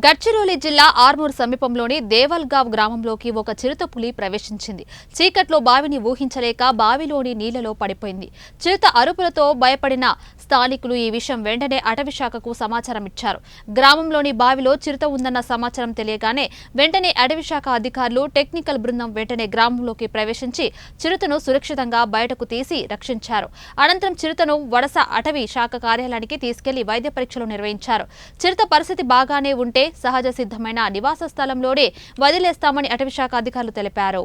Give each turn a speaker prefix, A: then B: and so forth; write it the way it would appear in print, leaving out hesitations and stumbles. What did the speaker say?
A: గడ్చిరోలి జిల్లా ఆర్మూర్ సమీపంలోని దేవల్గావ్ గ్రామంలోకి ఒక చిరుతపులి ప్రవేశించింది. చీకట్లో బావిని ఊహించలేక బావిలోని నీళ్లలో పడిపోయింది. చిరుత అరుపులతో భయపడిన స్థానికులు ఈ విషయం వెంటనే అటవీశాఖకు సమాచారం ఇచ్చారు. గ్రామంలోని బావిలో చిరుత ఉందన్న సమాచారం తెలియగానే వెంటనే అటవీశాఖ అధికారులు టెక్నికల్ బృందం వెంటనే గ్రామంలోకి ప్రవేశించి చిరుతను సురక్షితంగా బయటకు తీసి రక్షించారు. అనంతరం చిరుతను వడస అటవీ శాఖ కార్యాలయానికి తీసుకెళ్లి వైద్య పరీక్షలు నిర్వహించారు. చిరుత పరిస్థితి బాగానే ఉంటే సహజ సిద్ధమైన నివాస స్థలంలోనే వదిలేస్తామని అటవీశాఖ అధికారులు తెలిపారు.